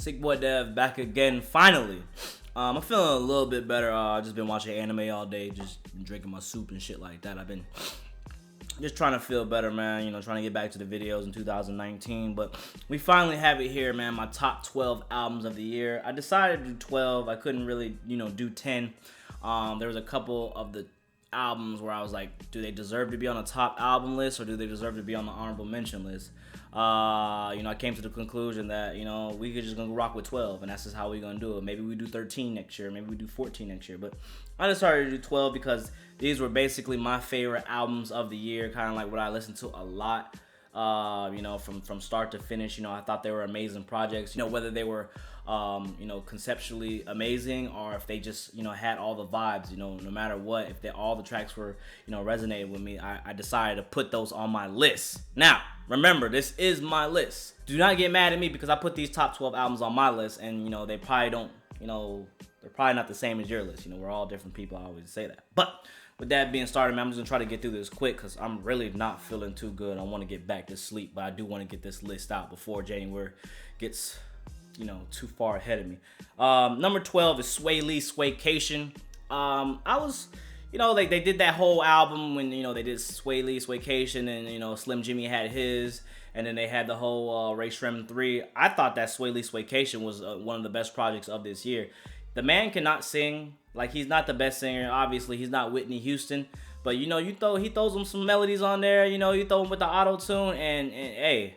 Sick Boy Dev back again, finally. I'm feeling a little bit better. I've just been watching anime all day, just drinking my soup and shit like that. I've been just trying to feel better, man. You know, trying to get back to the videos in 2019. But we finally have it here, man. My top 12 albums of the year. I decided to do 12. I couldn't really, do 10. There was a couple of the albums where I was like, do they deserve to be on the top album list or do they deserve to be on the honorable mention list? I came to the conclusion that, we could just gonna rock with 12 and that's just how we're gonna do it. Maybe we do 13 next year, maybe we do 14 next year, but I decided to do 12 because these were basically my favorite albums of the year, kind of like what I listened to a lot. From start to finish, I thought they were amazing projects, whether they were, conceptually amazing or if they just, had all the vibes, no matter what, if all the tracks were, resonated with me, I decided to put those on my list. Now, remember, this is my list. Do not get mad at me because I put these top 12 albums on my list and, they probably don't, they're probably not the same as your list. We're all different people. I always say that. But with that being started, man, I'm just going to try to get through this quick because I'm really not feeling too good. I want to get back to sleep, but I do want to get this list out before January gets, too far ahead of me. Number 12 is Sway Lee, Swaycation. I was, they did that whole album when, they did Sway Lee, Swaycation, and, Slim Jimmy had his, and then they had the whole Ray Shrem 3. I thought that Sway Lee, Swaycation was one of the best projects of this year. The man cannot sing. Like, he's not the best singer. Obviously, he's not Whitney Houston. But, he throws him some melodies on there. You throw him with the auto-tune. And hey,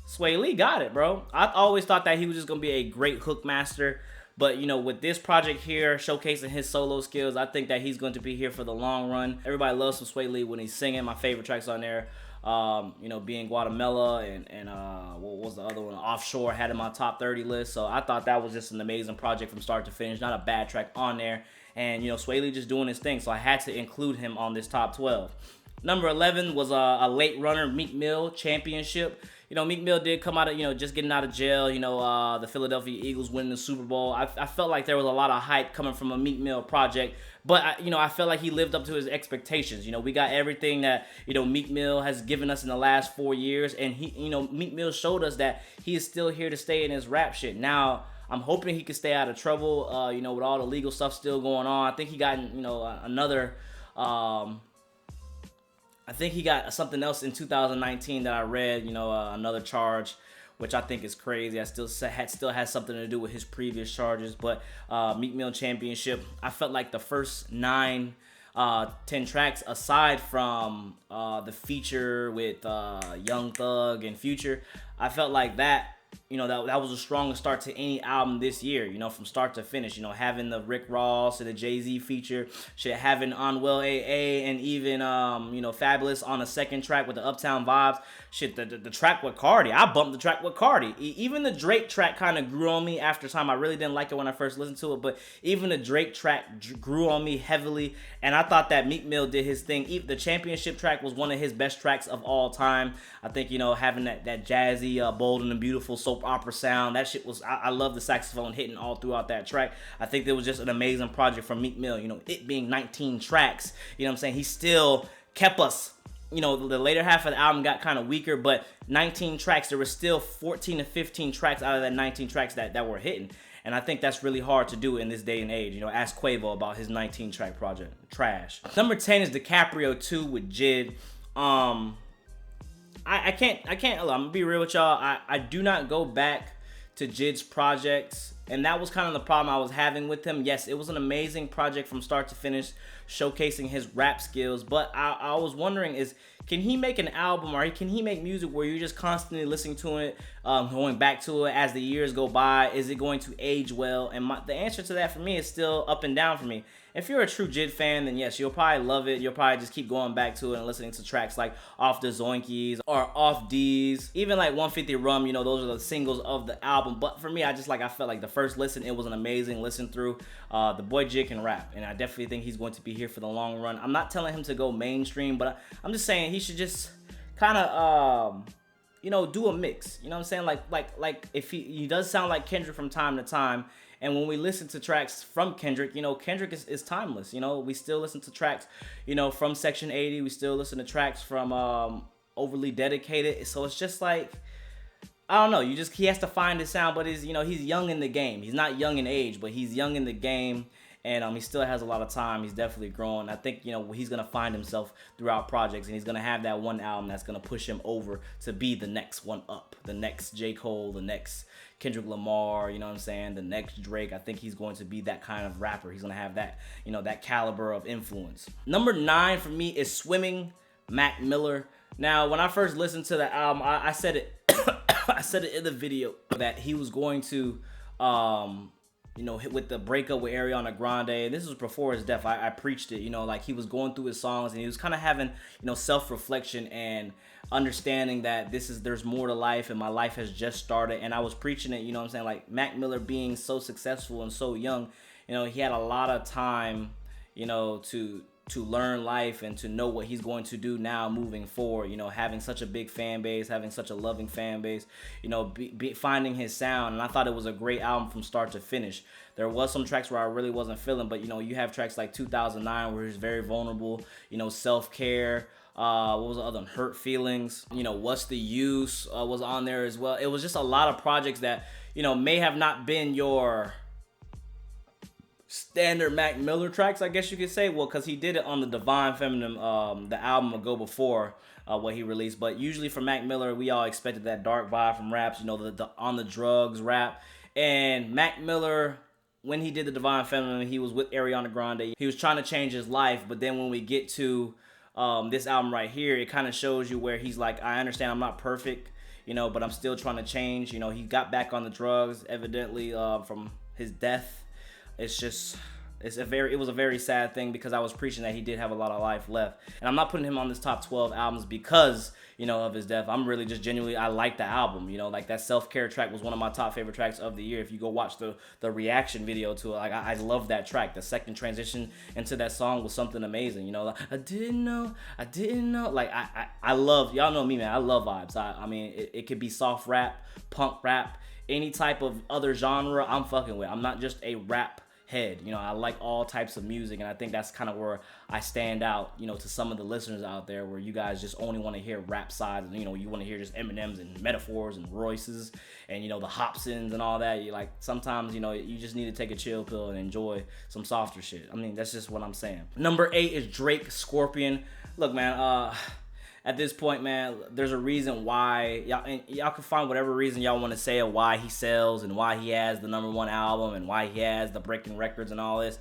Sway Lee got it, bro. I always thought that he was just going to be a great hook master. But, with this project here, showcasing his solo skills, I think that he's going to be here for the long run. Everybody loves some Sway Lee when he's singing. My favorite tracks on there, being Guatemala and what was the other one? Offshore had in my top 30 list. So I thought that was just an amazing project from start to finish. Not a bad track on there. And, Sway Lee just doing his thing. So I had to include him on this top 12. Number 11 was a late runner, Meek Mill, Championship. Meek Mill did come out of, just getting out of jail, the Philadelphia Eagles winning the Super Bowl. I felt like there was a lot of hype coming from a Meek Mill project, but, I felt like he lived up to his expectations. We got everything that, Meek Mill has given us in the last 4 years, and he, Meek Mill showed us that he is still here to stay in his rap shit. Now, I'm hoping he can stay out of trouble, with all the legal stuff still going on. I think he got, another... I think he got something else in 2019 that I read, another charge, which I think is crazy. I still has something to do with his previous charges. But Meek Mill Championship, I felt like the first 10 tracks, aside from the feature with Young Thug and Future, I felt like that was a strong start to any album this year, from start to finish, having the Rick Ross and the Jay-Z feature, having Unwell AA and even, Fabulous on the second track with the Uptown Vibes, the track with Cardi. I bumped the track with Cardi. Even the Drake track kind of grew on me after time. I really didn't like it when I first listened to it, but even the Drake track grew on me heavily, and I thought that Meek Mill did his thing. The Championship track was one of his best tracks of all time. I think, having that jazzy, bold and beautiful soap opera sound, that shit was, I love the saxophone hitting all throughout that track. I think it was just an amazing project from Meek Mill. It being 19 tracks, he still kept us, the later half of the album got kind of weaker, but 19 tracks, there were still 14 to 15 tracks out of that 19 tracks that were hitting. And I think that's really hard to do in this day and age. Ask Quavo about his 19 track project. Trash. Number 10 is DiCaprio 2 with Jid. I can't, I'm gonna be real with y'all. I do not go back to Jid's projects, and that was kind of the problem I was having with him. Yes, it was an amazing project from start to finish, showcasing his rap skills, but I was wondering can he make an album or can he make music where you're just constantly listening to it, going back to it as the years go by? Is it going to age well? And the answer to that for me is still up and down for me. If you're a true Jid fan, then yes, you'll probably love it. You'll probably just keep going back to it and listening to tracks like Off the Zoinkies or Off D's. Even like 150 Rum, those are the singles of the album. But for me, I felt like the first listen, it was an amazing listen through. The boy Jid can rap, and I definitely think he's going to be here for the long run. I'm not telling him to go mainstream, but I'm just saying he should just kind of, do a mix. You know what I'm saying? Like if he does sound like Kendrick from time to time. And when we listen to tracks from Kendrick, Kendrick is timeless. We still listen to tracks, from Section 80. We still listen to tracks from Overly Dedicated. So it's just like, I don't know. He has to find his sound, but he's young in the game. He's not young in age, but he's young in the game, and he still has a lot of time. He's definitely growing. I think he's gonna find himself throughout projects, and he's gonna have that one album that's gonna push him over to be the next one up, the next J. Cole, the next Kendrick Lamar. You know what I'm saying? The next Drake. I think he's going to be that kind of rapper. He's gonna have that that caliber of influence. Number 9 for me is Swimming, Mac Miller. Now, when I first listened to the album, I said it. I said it in the video that he was going to, with the breakup with Ariana Grande. This was before his death. I preached it, like he was going through his songs and he was kind of having, self-reflection and understanding that there's more to life and my life has just started. And I was preaching it, what I'm saying? Like Mac Miller being so successful and so young, he had a lot of time, to learn life and to know what he's going to do now moving forward, having such a big fan base, having such a loving fan base, finding his sound. And I thought it was a great album from start to finish. There was some tracks where I really wasn't feeling, but you have tracks like 2009 where he's very vulnerable, Self-Care, what was the other one? Hurt Feelings, What's the Use was on there as well. It was just a lot of projects that, may have not been your standard Mac Miller tracks, I guess you could say. Well, because he did it on the Divine Feminine, the album ago before what he released. But usually for Mac Miller, we all expected that dark vibe from raps, the on the drugs rap. And Mac Miller, when he did the Divine Feminine, he was with Ariana Grande. He was trying to change his life. But then when we get to this album right here, it kind of shows you where he's like, I understand I'm not perfect, but I'm still trying to change. He got back on the drugs, evidently, from his death. It was a very sad thing because I was preaching that he did have a lot of life left. And I'm not putting him on this top 12 albums because, of his death. I'm really just genuinely, I like the album, like that Self-Care track was one of my top favorite tracks of the year. If you go watch the reaction video to it, like I love that track. The second transition into that song was something amazing, like, I didn't know. Like I love, y'all know me, man. I love vibes. I mean, it could be soft rap, punk rap, any type of other genre I'm fucking with. I'm not just a rap head. I like all types of music, and I think that's kind of where I stand out, to some of the listeners out there where you guys just only want to hear rap sides, and you want to hear just Eminems and Metaphors and Royces and the Hobsons and all that. You like sometimes you just need to take a chill pill and enjoy some softer shit. I mean, that's just what I'm saying. Number 8 is Drake, Scorpion. Look, man, at this point, man, there's a reason why y'all can find whatever reason y'all want to say of why he sells and why he has the #1 album and why he has the breaking records and all this.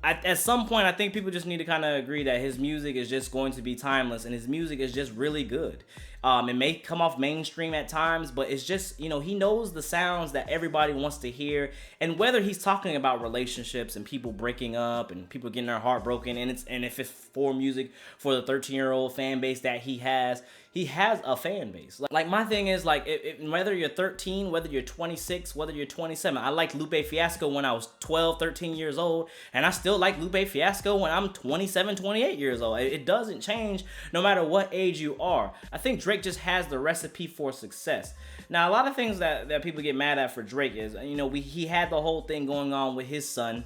At some point, I think people just need to kind of agree that his music is just going to be timeless and his music is just really good. It may come off mainstream at times, but it's just, he knows the sounds that everybody wants to hear. And whether he's talking about relationships and people breaking up and people getting their heart broken, and if it's for music for the 13-year-old fan base that he has a fan base. Like my thing is, like, whether you're 13, whether you're 26, whether you're 27, I liked Lupe Fiasco when I was 12, 13 years old, and I still like Lupe Fiasco when I'm 27, 28 years old. It doesn't change no matter what age you are. I think Drake just has the recipe for success. Now, a lot of things that people get mad at for Drake is, he had the whole thing going on with his son.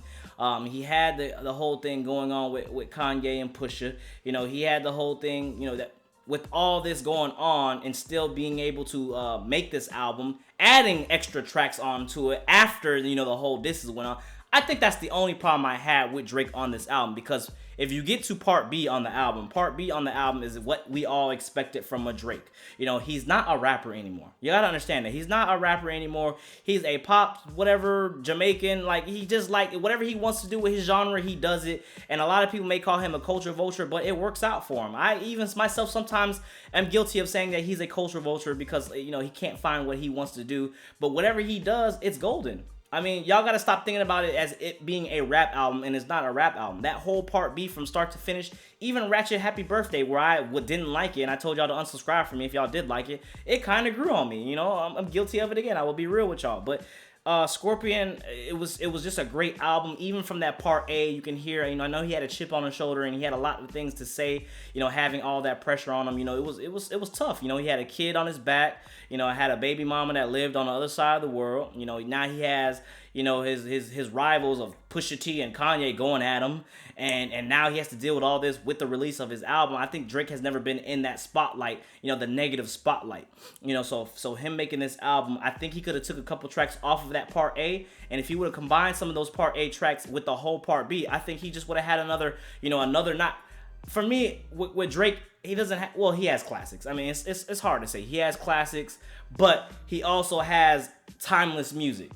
He had the whole thing going on with Kanye and Pusha. He had the whole thing, that with all this going on and still being able to make this album, adding extra tracks onto it after, the whole this is went on. I think that's the only problem I had with Drake on this album, because if you get to part B on the album is what we all expected from a Drake. He's not a rapper anymore. You gotta understand that. He's not a rapper anymore. He's a pop, whatever, Jamaican, like, he just, like, whatever he wants to do with his genre, he does it. And a lot of people may call him a culture vulture, but it works out for him. I even myself sometimes am guilty of saying that he's a culture vulture because, he can't find what he wants to do. But whatever he does, it's golden. I mean, y'all gotta stop thinking about it as it being a rap album, and it's not a rap album. That whole part B from start to finish, even Ratchet Happy Birthday, where I didn't like it, and I told y'all to unsubscribe from me if y'all did like it, it kind of grew on me. I'm guilty of it again. I will be real with y'all. But Scorpion, it was just a great album. Even from that part A, you can hear, I know he had a chip on his shoulder and he had a lot of things to say, having all that pressure on him. It was tough. He had a kid on his back. I had a baby mama that lived on the other side of the world. Now he has, his rivals of Pusha T and Kanye going at him, and now he has to deal with all this with the release of his album. I think Drake has never been in that spotlight, the negative spotlight. So him making this album, I think he could have took a couple tracks off of that Part A, and if he would have combined some of those Part A tracks with the whole Part B, I think he just would have had another not. For me, with Drake, he doesn't have, well, he has classics. I mean, it's hard to say. He has classics, but he also has timeless music,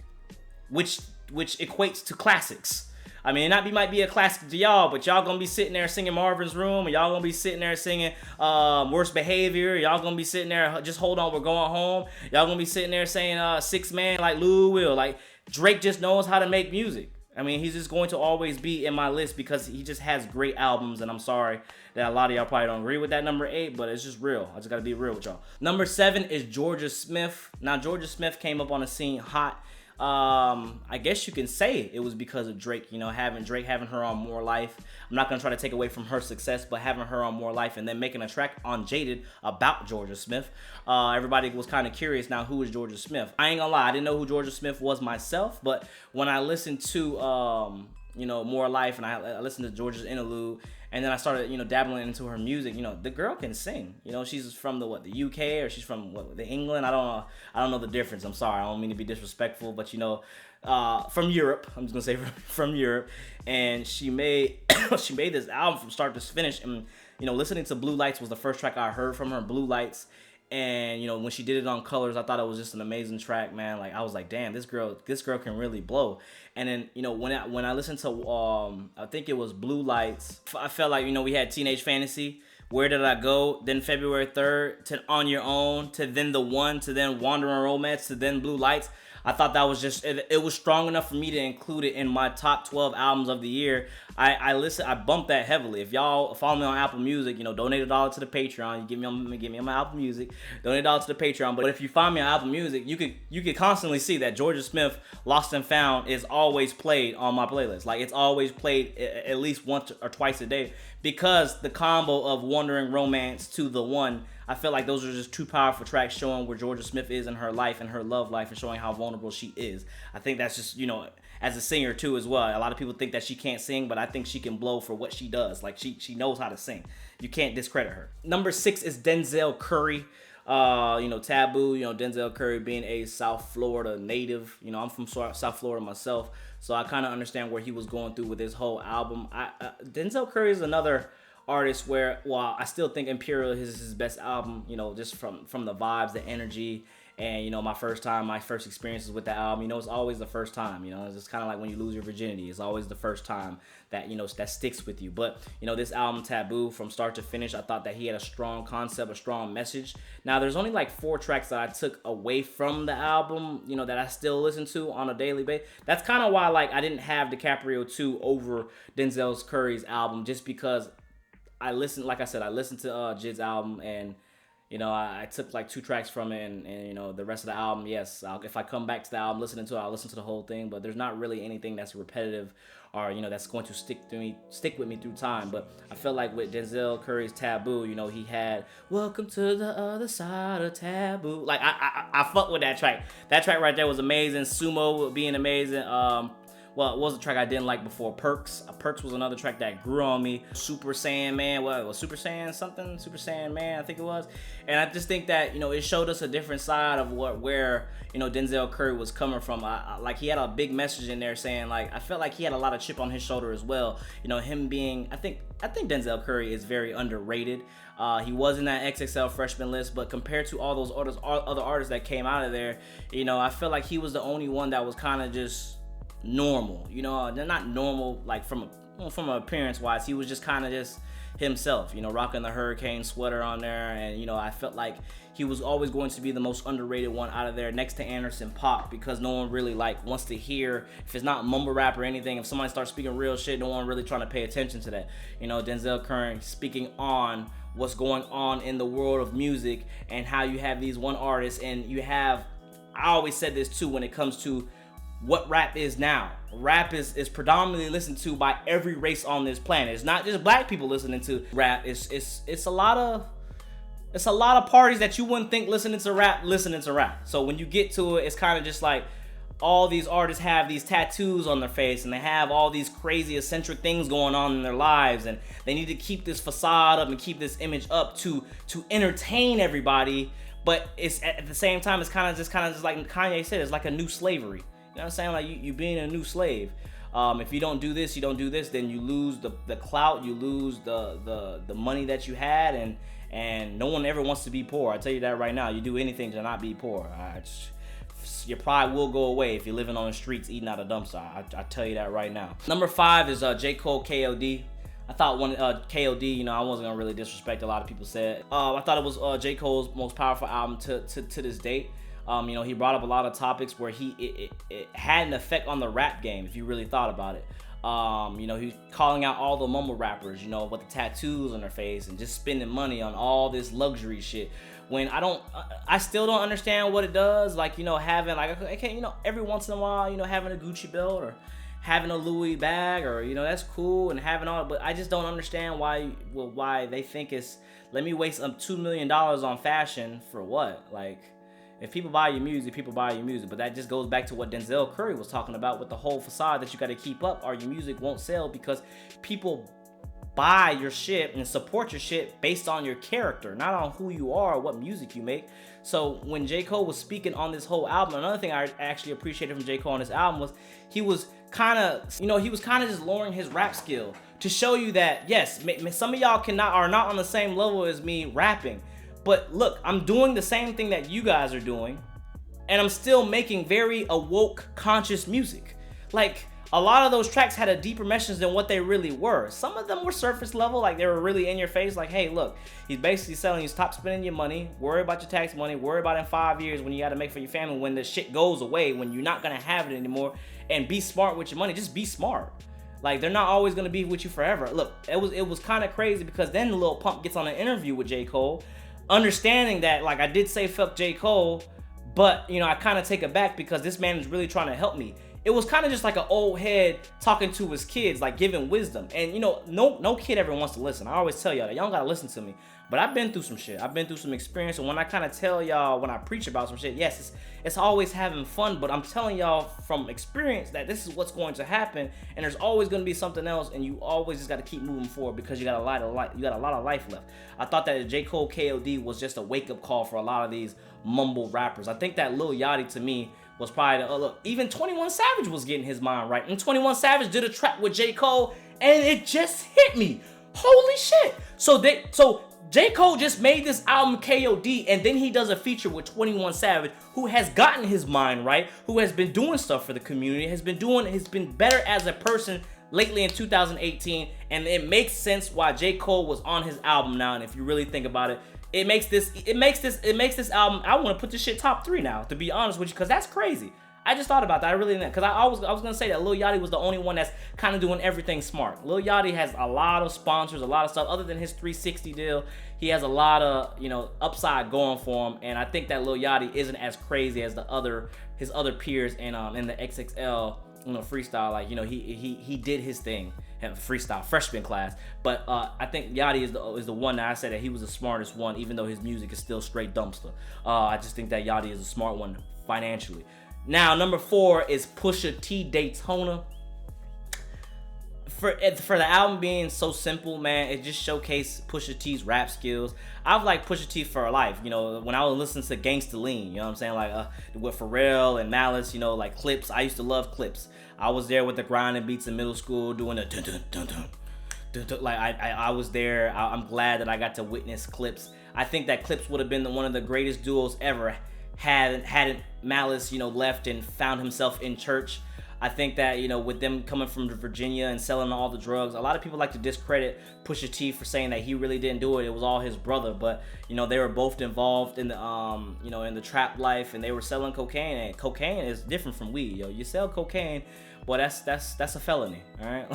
which equates to classics. I mean, it might be a classic to y'all, but y'all gonna be sitting there singing Marvin's Room, and y'all gonna be sitting there singing Worst Behavior. Y'all gonna be sitting there, Just Hold On, We're Going Home. Y'all gonna be sitting there saying 6 Man like Lou Will. Like, Drake just knows how to make music. I mean, he's just going to always be in my list because he just has great albums, and I'm sorry that a lot of y'all probably don't agree with that number 8, but it's just real. I just gotta be real with y'all. Number 7 is Georgia Smith. Now, Georgia Smith came up on the scene hot. I guess you can say it was because of Drake, having her on More Life. I'm not gonna try to take away from her success, but having her on More Life and then making a track on Jaded about Georgia Smith. Everybody was kind of curious now, who is Georgia Smith? I ain't gonna lie, I didn't know who Georgia Smith was myself, but when I listened to More Life, and I listened to Georgia's interlude, and then I started, dabbling into her music. The girl can sing. She's from the UK, or she's from the England. I don't know the difference. I'm sorry. I don't mean to be disrespectful, but from Europe. I'm just gonna say from Europe. And she made she made this album from start to finish. And listening to Blue Lights was the first track I heard from her. Blue Lights. And when she did it on Colors, I thought it was just an amazing track, man. Like, I was like, damn, this girl can really blow. And then when I listened to I think it was Blue Lights, I felt like we had Teenage Fantasy, Where Did I Go, then February 3rd, to On Your Own, to then The One, to then Wandering Romance, to then Blue Lights. I thought that was just, it was strong enough for me to include it in my top 12 albums of the year. I bumped that heavily. If y'all follow me on Apple Music, donate $1 to the Patreon. You give me on my Apple Music, donate $1 to the Patreon. But if you find me on Apple Music, you could constantly see that Georgia Smith, Lost and Found, is always played on my playlist. Like, it's always played at least once or twice a day, because the combo of Wandering Romance to The One, I feel like those are just two powerful tracks showing where Georgia Smith is in her life and her love life, and showing how vulnerable she is. I think that's just, as a singer too as well. A lot of people think that she can't sing, but I think she can blow for what she does. Like, she knows how to sing. You can't discredit her. Number 6 is Denzel Curry. Taboo, Denzel Curry being a South Florida native. I'm from South Florida myself, so I kind of understand where he was going through with his whole album. Denzel Curry is another artist where, while I still think Imperial is his best album, just from the vibes, the energy, and my first experiences with the album, it's always the first time. It's just kind of like when you lose your virginity. It's always the first time that that sticks with you. But this album, Taboo, from start to finish, I thought that he had a strong concept, a strong message. Now, there's only like 4 tracks that I took away from the album, that I still listen to on a daily basis. That's kind of why, like, I didn't have DiCaprio 2 over Denzel Curry's album, just because I listened to Jid's album, and I took like 2 tracks from it, and the rest of the album, yes, if I come back to the album listening to it, I'll listen to the whole thing. But there's not really anything that's repetitive, or that's going to stick with me through time. But I feel like with Denzel Curry's Taboo, he had Welcome to the Other Side of Taboo. Like, I fuck with that track. That track right there was amazing. Sumo being amazing. Well, it was a track I didn't like before. Perks. Perks was another track that grew on me. Super Saiyan Man. What was Super Saiyan something? Super Saiyan Man, I think it was. And I just think that, it showed us a different side of where Denzel Curry was coming from. Like, he had a big message in there saying, like, I felt like he had a lot of chip on his shoulder as well. Him being, I think Denzel Curry is very underrated. He was in that XXL freshman list, but compared to all those other artists that came out of there, I feel like he was the only one that was kind of just normal. They're not normal like from appearance wise. He was just kind of just himself, rocking the hurricane sweater on there, and I felt like he was always going to be the most underrated one out of there, next to Anderson .Paak, because no one really like wants to hear, if it's not mumble rap or anything, if somebody starts speaking real shit, no one really trying to pay attention to that. Denzel Curry speaking on what's going on in the world of music, and how you have these one artist, and you have, I always said this too when it comes to what rap is now. Rap is predominantly listened to by every race on this planet. It's not just black people listening to rap. It's a lot of parties that you wouldn't think listening to rap. So when you get to it, it's kind of just like, all these artists have these tattoos on their face and they have all these crazy eccentric things going on in their lives, and they need to keep this facade up and keep this image up to entertain everybody. But it's at the same time, it's kind of just like Kanye said, it's like a new slavery. You know what I'm saying? Like you being a new slave. If you don't do this, then you lose the clout, you lose the money that you had, and no one ever wants to be poor. I tell you that right now. You do anything to not be poor. Your pride will go away if you're living on the streets eating out of dumpster. I tell you that right now. Number 5 is J. Cole KOD. I thought when KOD, you know, I wasn't gonna really disrespect. A lot of people said. I thought it was J. Cole's most powerful album to this date. You know, he brought up a lot of topics where it had an effect on the rap game, if you really thought about it. You know, he's calling out all the mumble rappers, you know, with the tattoos on their face and just spending money on all this luxury shit. When I still don't understand what it does. Like, you know, having like, okay, you know, every once in a while, you know, having a Gucci belt or having a Louis bag, or, you know, that's cool, and having all, but I just don't understand why they think it's, let me waste $2 million on fashion for what? Like, if people buy your music, people buy your music. But that just goes back to what Denzel Curry was talking about with the whole facade that you got to keep up, or your music won't sell, because people buy your shit and support your shit based on your character, not on who you are or what music you make. So when J. Cole was speaking on this whole album, another thing I actually appreciated from J. Cole on this album was he was kind of just lowering his rap skill to show you that, yes, some of y'all are not on the same level as me rapping. But look, I'm doing the same thing that you guys are doing, and I'm still making very awoke, conscious music. Like, a lot of those tracks had a deeper message than what they really were. Some of them were surface level, like they were really in your face, like, hey, look, he's basically selling you, stop spending your money, worry about your tax money, worry about in 5 years when you got to make for your family, when the shit goes away, when you're not going to have it anymore, and be smart with your money. Just be smart. Like, they're not always going to be with you forever. Look, it was kind of crazy, because then Lil Pump gets on an interview with J. Cole, understanding that, like, I did say fuck J. Cole, but, you know, I kind of take it back because this man is really trying to help me. It was kind of just like an old head talking to his kids, like giving wisdom. And, you know, no kid ever wants to listen. I always tell y'all that y'all don't gotta listen to me. But I've been through some shit. I've been through some experience. And when I kind of tell y'all, when I preach about some shit, yes, it's always having fun. But I'm telling y'all from experience that this is what's going to happen. And there's always going to be something else. And you always just got to keep moving forward, because you got a lot of life left. I thought that J. Cole KOD was just a wake up call for a lot of these mumble rappers. I think that Lil Yachty, to me, was probably look, even 21 Savage was getting his mind right. And 21 Savage did a track with J. Cole, and it just hit me. Holy shit. So J. Cole just made this album KOD, and then he does a feature with 21 Savage, who has gotten his mind right, who has been doing stuff for the community, has been better as a person lately in 2018, and it makes sense why J. Cole was on his album now. And if you really think about it, it makes this album, I want to put this shit top 3 now, to be honest with you, because that's crazy. I just thought about that. I really didn't, because I was gonna say that Lil Yachty was the only one that's kind of doing everything smart. Lil Yachty has a lot of sponsors, a lot of stuff. Other than his 360 deal, he has a lot of, you know, upside going for him. And I think that Lil Yachty isn't as crazy as his other peers in the XXL, you know, freestyle. Like, you know, he did his thing. Freestyle freshman class, but I think Yachty is the one that I said that he was the smartest one, even though his music is still straight dumpster. I just think that Yachty is a smart one financially. Now, number 4 is Pusha T Daytona. For the album being so simple, man, it just showcased Pusha T's rap skills. I've liked Pusha T for life. You know, when I was listening to Gangsta Lean, you know what I'm saying? Like with Pharrell and Malice, you know, like Clips. I used to love Clips. I was there with the grinding beats in middle school doing the dun dun dun dun dun dun. Like I was there. I'm glad that I got to witness Clips. I think that Clips would have been one of the greatest duos ever hadn't Malice, you know, left and found himself in church. I think that, you know, with them coming from Virginia and selling all the drugs, a lot of people like to discredit Pusha T for saying that he really didn't do it. It was all his brother. But, you know, they were both involved in the, you know, in the trap life, and they were selling cocaine. And cocaine is different from weed, yo. You sell cocaine, boy, that's a felony, all right?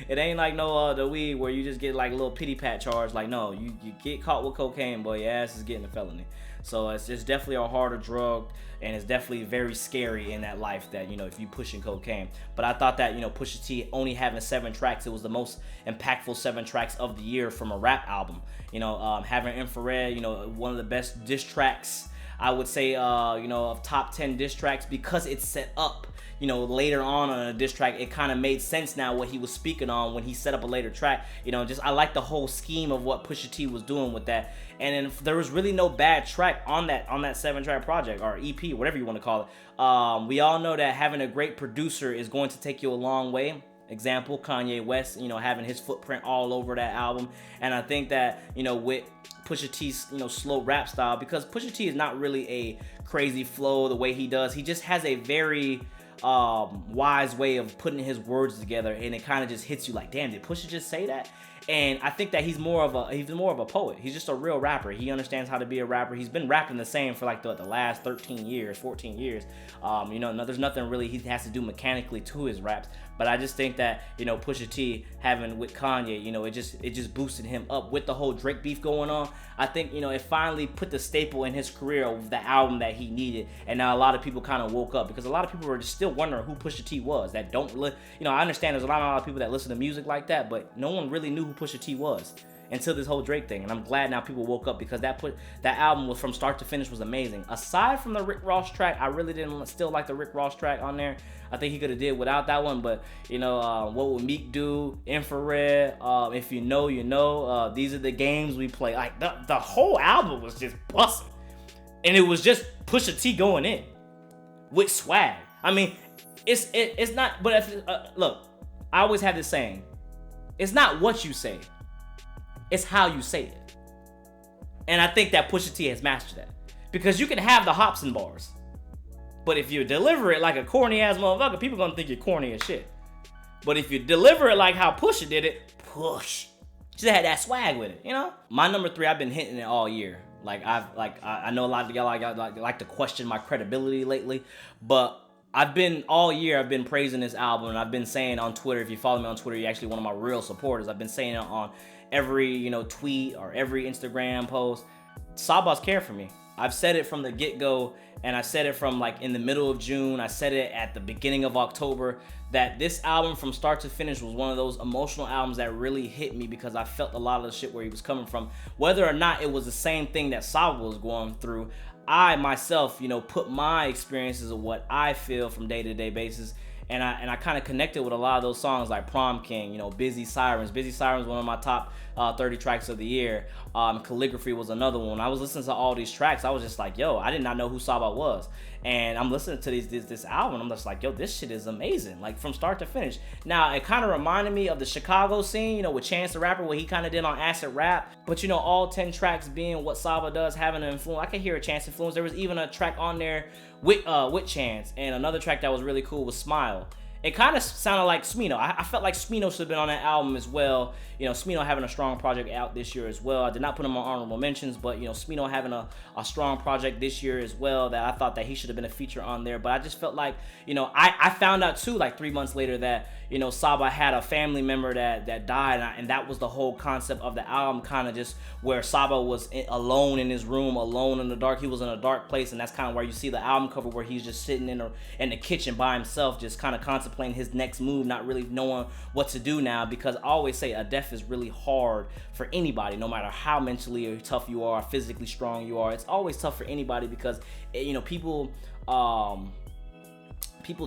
It ain't like no the weed where you just get like a little pity pat charge. Like, no, you get caught with cocaine, boy, your ass is getting a felony. So it's definitely a harder drug, and it's definitely very scary in that life that, you know, if you pushing cocaine. But I thought that, you know, Pusha T only having 7 tracks, it was the most impactful 7 tracks of the year from a rap album. You know, having Infrared, you know, one of the best diss tracks I would say, you know, of top 10 diss tracks, because it's set up, you know, later on a diss track. It kind of made sense now what he was speaking on when he set up a later track. You know, just I like the whole scheme of what Pusha T was doing with that. And then there was really no bad track on that 7-track project, or EP, whatever you want to call it. We all know that having a great producer is going to take you a long way. Example, Kanye West, you know, having his footprint all over that album. And I think that, you know, with Pusha T's, you know, slow rap style, because Pusha T is not really a crazy flow the way he does. He just has a very wise way of putting his words together, and it kind of just hits you like, damn, did Pusha just say that? And I think that he's more of a poet. He's just a real rapper. He understands how to be a rapper. He's been rapping the same for like the last 13 years, 14 years. You know, there's nothing really he has to do mechanically to his raps. But I just think that, you know, Pusha T having with Kanye, you know, it just boosted him up with the whole Drake beef going on. I think, you know, it finally put the staple in his career of the album that he needed. And now a lot of people kind of woke up, because a lot of people were just still wondering who Pusha T was. That don't, you know, I understand there's a lot of people that listen to music like that, but no one really knew who Pusha T was until this whole Drake thing. And I'm glad now people woke up, because that album was from start to finish was amazing. Aside from the Rick Ross track, I really didn't still like the Rick Ross track on there. I think he could have did without that one, but you know, What Would Meek Do, Infrared, If You Know, You Know, These Are the Games We Play. Like the whole album was just busting, and it was just Pusha T going in with swag. I mean, it's not. But look, I always have this saying: it's not what you say, it's how you say it. And I think that Pusha T has mastered that, because you can have the hops and bars, but if you deliver it like a corny ass motherfucker, people gonna think you're corny as shit. But if you deliver it like how Pusha did it, just had that swag with it, you know? My number 3, I've been hitting it all year. I know a lot of y'all like to question my credibility lately, but I've been praising this album, and I've been saying on Twitter, if you follow me on Twitter, you're actually one of my real supporters. I've been saying it on every, you know, tweet or every Instagram post. Saba's care for me. I've said it from the get-go, and I said it from like in the middle of June. I said it at the beginning of October, that this album from start to finish was one of those emotional albums that really hit me, because I felt a lot of the shit where he was coming from. Whether or not it was the same thing that Saba was going through, I myself, you know, put my experiences of what I feel from day-to-day basis, and I kind of connected with a lot of those songs, like Prom King, you know, Busy Sirens. Busy Sirens, one of my top 30 tracks of the year. Calligraphy was another one. I was listening to all these tracks. I was just like, yo, I did not know who Saba was. And I'm listening to this album. I'm just like, yo, this shit is amazing, like from start to finish. Now, it kind of reminded me of the Chicago scene, you know, with Chance the Rapper, what he kind of did on acid rap. But, you know, all 10 tracks being what Saba does, having an influence. I could hear a Chance influence. There was even a track on there with Chance, and another track that was really cool was Smile. It kind of sounded like Smino. I felt like Smino should have been on that album as well. You know, Smino having a strong project out this year as well. I did not put him on honorable mentions, but, you know, Smino having a strong project this year as well, that I thought that he should have been a feature on there. But I just felt like, you know, I found out too, like 3 months later, that, you know, Saba had a family member that died, and that was the whole concept of the album, kind of just where Saba was alone in his room, alone in the dark. He was in a dark place, and that's kind of where you see the album cover, where he's just sitting in the kitchen by himself, just kind of contemplating his next move, not really knowing what to do now. Because I always say a death is really hard for anybody, no matter how mentally tough you are, physically strong you are. It's always tough for anybody, because, you know, people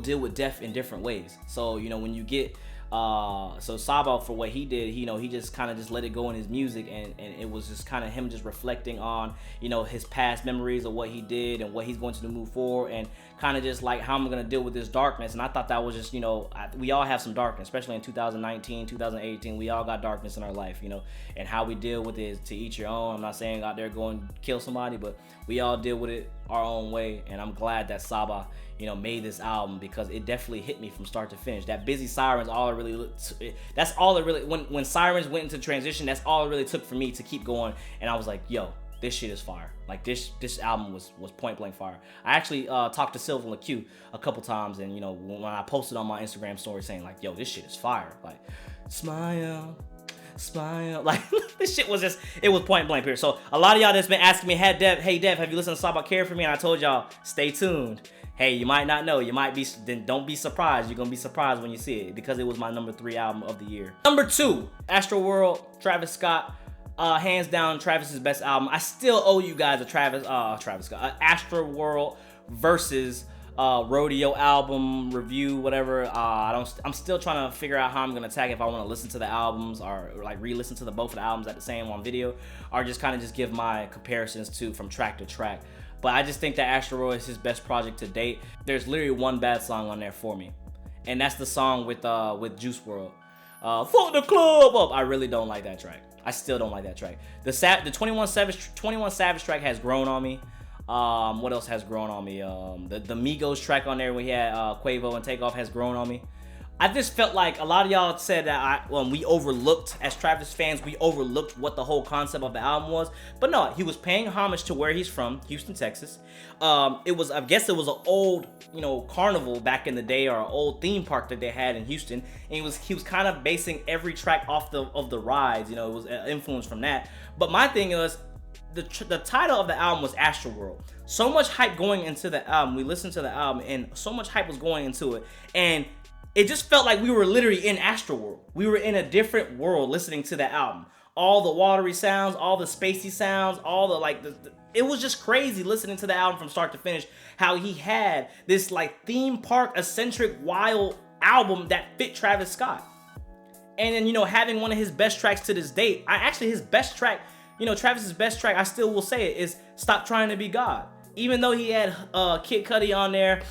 deal with death in different ways. So, you know, when you get so Saba, for what he did, you know, he just kind of just let it go in his music, and it was just kind of him just reflecting on, you know, his past memories of what he did and what he's going to move forward, and kind of just like how I'm going to deal with this darkness. And I thought that was just, you know, we all have some darkness, especially in 2019, 2018. We all got darkness in our life, you know, and how we deal with it, to each your own. I'm not saying out there go and kill somebody, but we all deal with it our own way. And I'm glad that Saba, you know, made this album, because it definitely hit me from start to finish. That Busy Sirens, that's all it really, when Sirens went into transition, that's all it really took for me to keep going. And I was like, yo, this shit is fire. Like, this album was point blank fire. I actually talked to Silver LaQ a couple times, and, you know, when I posted on my Instagram story saying like, yo, this shit is fire. Like, smile, like this shit was just, it was point blank period. So a lot of y'all that's been asking me, hey Dev, have you listened to Saba Care For Me? And I told y'all, stay tuned. Hey, you might not know, you might be, then don't be surprised. You're gonna be surprised when you see it, because it was my number 3 album of the year. Number 2, Astroworld, Travis Scott. hands down, Travis's best album. I still owe you guys a Travis Scott, Astro World versus Rodeo album review, whatever. I'm still trying to figure out how I'm gonna attack if I want to listen to the albums or like re-listen to both of the albums at the same on video, or just kind of just give my comparisons to from track to track. But I just think that Astro World is his best project to date. There's literally one bad song on there for me, and that's the song with Juice WRLD. Fuck the club up. I really don't like that track. I still don't like that track. The 21 Savage track has grown on me. What else has grown on me? The Migos track on there we had Quavo and Takeoff has grown on me. I just felt like a lot of y'all said that we overlooked, as Travis fans, we overlooked what the whole concept of the album was. But no, he was paying homage to where he's from, Houston, Texas. I guess it was an old, carnival back in the day, or an old theme park that they had in Houston. And he was kind of basing every track off of the rides. It was influenced from that. But my thing is, the title of the album was Astro World. So much hype going into the album. We listened to the album, and so much hype was going into it, and it just felt like we were literally in Astro World. We were in a different world listening to the album. All the watery sounds, all the spacey sounds, all the it was just crazy listening to the album from start to finish. How he had this theme park eccentric wild album that fit Travis Scott, and then having one of his best tracks to this date. His best track. Travis's best track, I still will say it, is Stop Trying to Be God. Even though he had Kid Cudi on there,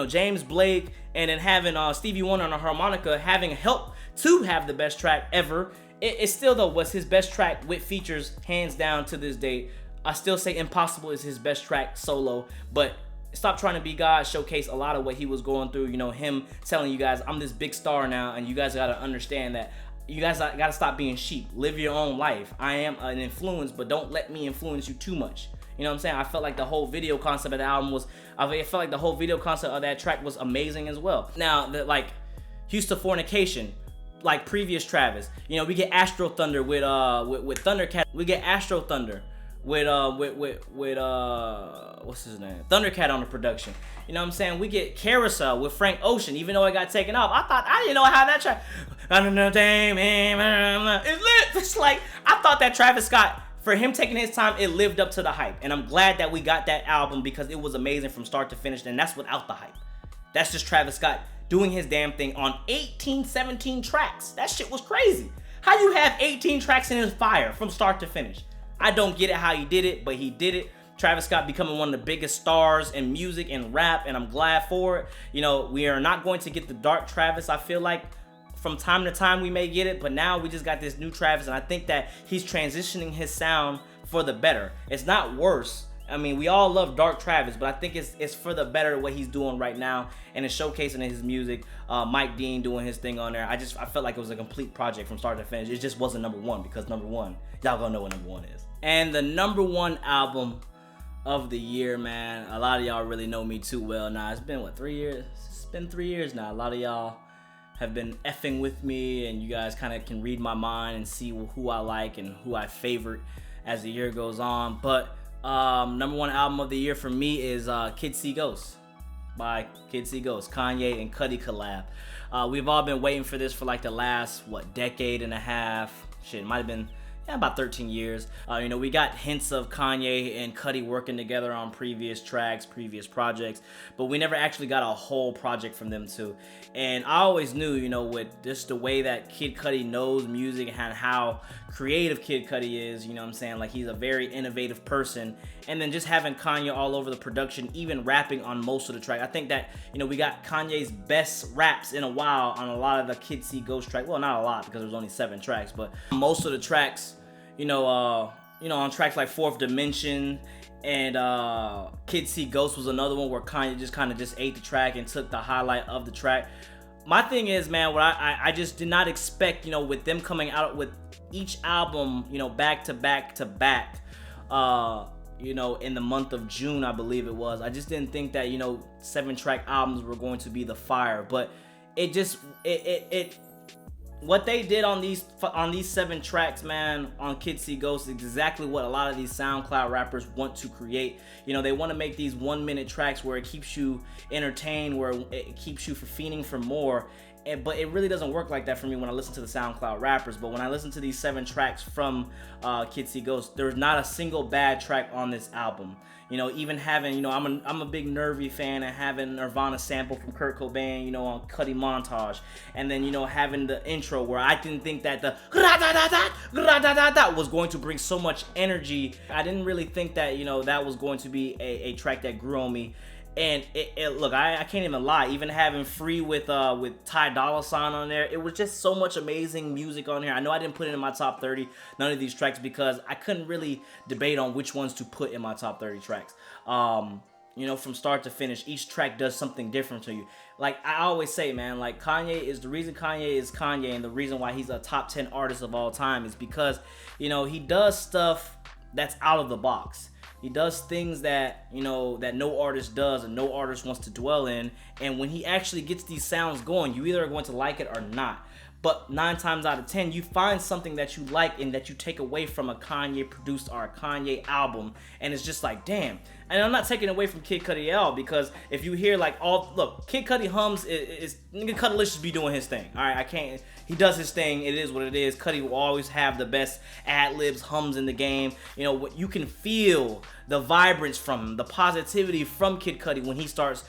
James Blake, and then having Stevie Wonder on a harmonica, having helped to have the best track ever, it still though was his best track with features, hands down to this day. I still say Impossible is his best track solo, but Stop Trying to Be God showcased a lot of what he was going through. Him telling you guys, I'm this big star now, and you guys gotta understand that you guys gotta stop being sheep. Live your own life. I am an influence, but don't let me influence you too much. You know what I'm saying? I felt like the whole video concept of the album was, I felt like the whole video concept of that track was amazing as well. Now, Houston Fornication, like previous Travis, we get Astro Thunder with Thundercat. We get Astro Thunder with what's his name? Thundercat on the production. You know what I'm saying? We get Carousel with Frank Ocean, even though it got taken off. I didn't know how that track. It's lit. It's I thought that Travis Scott, for him taking his time, it lived up to the hype. And I'm glad that we got that album because it was amazing from start to finish. And that's without the hype. That's just Travis Scott doing his damn thing on 17 tracks. That shit was crazy. How you have 18 tracks in his fire from start to finish? I don't get it how he did it, but he did it. Travis Scott becoming one of the biggest stars in music and rap, and I'm glad for it. We are not going to get the dark Travis. I feel like from time to time we may get it, but now we just got this new Travis, and I think that he's transitioning his sound for the better. It's not worse. I mean, we all love dark Travis, but I think it's for the better what he's doing right now, and it's showcasing in his music. Mike Dean doing his thing on there. I felt like it was a complete project from start to finish. It just wasn't number one, because number one, y'all gonna know what number one is. And the number one album of the year, man. A lot of y'all really know me too well now. It's been 3 years? It's been 3 years now. A lot of y'all have been effing with me, and you guys kind of can read my mind and see who I like and who I favorite as the year goes on. But number one album of the year for me is Kid See Ghost by Kid See Ghost, Kanye and Cudi collab. We've all been waiting for this for the last decade and a half. Shit, it might have been about 13 years. We got hints of Kanye and Cudi working together on previous tracks, previous projects, but we never actually got a whole project from them too. And I always knew, with just the way that Kid Cudi knows music and how creative Kid Cudi is, you know what I'm saying? He's a very innovative person. And then just having Kanye all over the production, even rapping on most of the track. I think that, we got Kanye's best raps in a while on a lot of the Kid See Ghost track. Well, not a lot because there's only 7 tracks, but most of the tracks, on tracks like Fourth Dimension and Kid See Ghost was another one where Kanye just ate the track and took the highlight of the track. My thing is, man, what I just did not expect, with them coming out with each album, back to back to back, in the month of June, I believe it was. I just didn't think that, 7-track albums were going to be the fire, but what they did on these 7 tracks, man, on Kid See Ghost is exactly what a lot of these SoundCloud rappers want to create. They want to make these 1-minute tracks where it keeps you entertained, where it keeps you fiending for more. but it really doesn't work like that for me when I listen to the SoundCloud rappers. But when I listen to these 7 tracks from Kids See Ghosts, there's not a single bad track on this album. You know, even having, you know, I'm a big Nervy fan, and having Nirvana sample from Kurt Cobain, you know, on Cuddy Montage, and then, you know, having the intro where I didn't think that the was going to bring so much energy. I didn't really think that, you know, that was going to be a track that grew on me. And look, I can't even lie. Even having Free with Ty Dolla $ign on there, it was just so much amazing music on here. I know I didn't put it in my top 30, none of these tracks, because I couldn't really debate on which ones to put in my top 30 tracks. You know, from start to finish, each track does something different to you. Like I always say, man, like Kanye is the reason Kanye is Kanye, and the reason why he's a top 10 artist of all time is because, you know, he does stuff that's out of the box. He does things that, you know, that no artist does and no artist wants to dwell in. And when he actually gets these sounds going, you either are going to like it or not. But 9 times out of 10, you find something that you like and that you take away from a Kanye produced or a Kanye album. And it's just like, damn. And I'm not taking away from Kid Cudi at all, because if you hear like look, Kid Cudi hums is nigga Cudilicious be doing his thing. All right, I can't. He does his thing. It is what it is. Cudi will always have the best ad-libs, hums in the game. You know, what you can feel the vibrance from him, the positivity from Kid Cudi when he starts.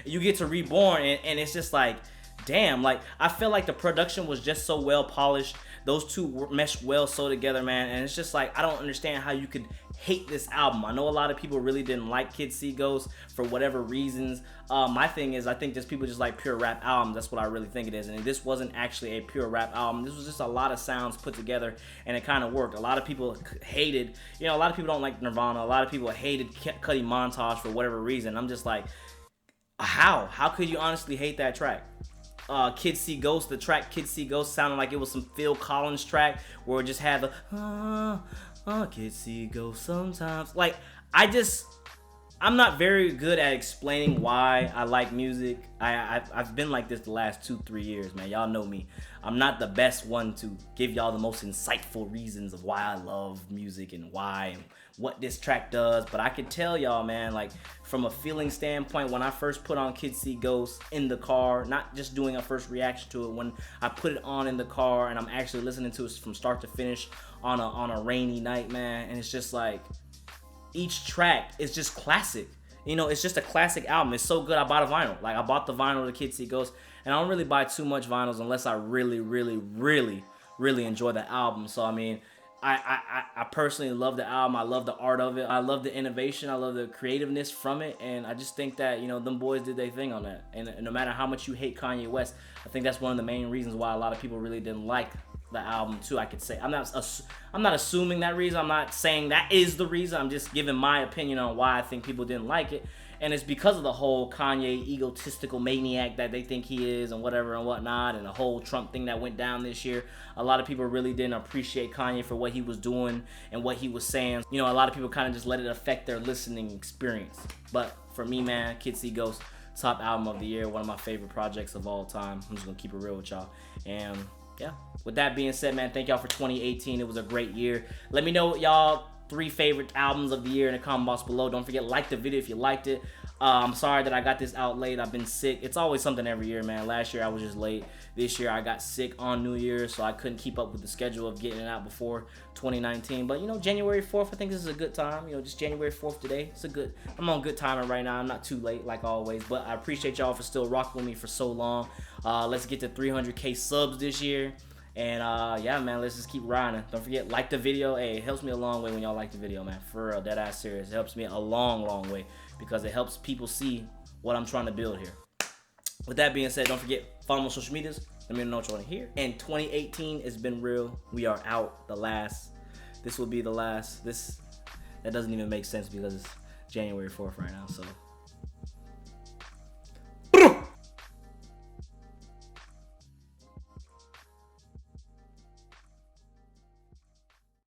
You get to Reborn, and it's just like, damn. Like I feel like the production was just so well polished. Those two mesh well so together, man. And it's just like, I don't understand how you could hate this album. I know a lot of people really didn't like Kids See Ghosts for whatever reasons. My thing is, I think just people just like pure rap albums. That's what I really think it is. And this wasn't actually a pure rap album. This was just a lot of sounds put together, and it kind of worked. A lot of people hated, you know, a lot of people don't like Nirvana. A lot of people hated Cuddy Montage for whatever reason. I'm just like, how? How could you honestly hate that track? Kids See Ghosts, the track Kids See Ghosts sounded like it was some Phil Collins track where it just had the Kids See Ghosts sometimes. Like, I'm not very good at explaining why I like music. I've been like this the last 2-3 years, man. Y'all know me. I'm not the best one to give y'all the most insightful reasons of why I love music and why and what this track does. But I can tell y'all, man, like from a feeling standpoint, when I first put on Kids See Ghosts in the car, not just doing a first reaction to it, when I put it on in the car and I'm actually listening to it from start to finish on a rainy night, man, and it's just like, each track is just classic. You know, it's just a classic album. It's so good. I bought a vinyl. Like, I bought the vinyl of the Kids See Ghosts, and I don't really buy too much vinyls unless I really, really, really, really enjoy the album. So, I mean, I personally love the album. I love the art of it. I love the innovation. I love the creativeness from it. And I just think that, you know, them boys did their thing on that. And no matter how much you hate Kanye West, I think that's one of the main reasons why a lot of people really didn't like the album too. I could say I'm not assuming that reason. I'm not saying that is the reason. I'm just giving my opinion on why I think people didn't like it, and it's because of the whole Kanye egotistical maniac that they think he is and whatever and whatnot, and the whole Trump thing that went down this year. A lot of people really didn't appreciate Kanye for what he was doing and what he was saying. You know, a lot of people kind of just let it affect their listening experience. But for me, man, Kids See Ghosts, top album of the year, one of my favorite projects of all time. I'm just gonna keep it real with y'all. And yeah, with that being said, man, thank y'all for 2018. It was a great year. Let me know y'all 3 favorite albums of the year in the comment box below. Don't forget, like the video if you liked it. I'm sorry that I got this out late. I've been sick. It's always something every year, man. Last year I was just late. This year I got sick on New Year's, so I couldn't keep up with the schedule of getting it out before 2019. But, you know, January 4th, I think this is a good time. You know, just January 4th today. I'm on good timing right now. I'm not too late like always. But I appreciate y'all for still rocking with me for so long. Let's get to 300K subs this year. And yeah, man, let's just keep riding. Don't forget, like the video. Hey, it helps me a long way when y'all like the video, man. For real, dead ass serious. It helps me a long, long way because it helps people see what I'm trying to build here. With that being said, don't forget, follow me on social medias. Let me know what you want to hear. And 2018 has been real. We are out. This will be the last. That doesn't even make sense because it's January 4th right now. So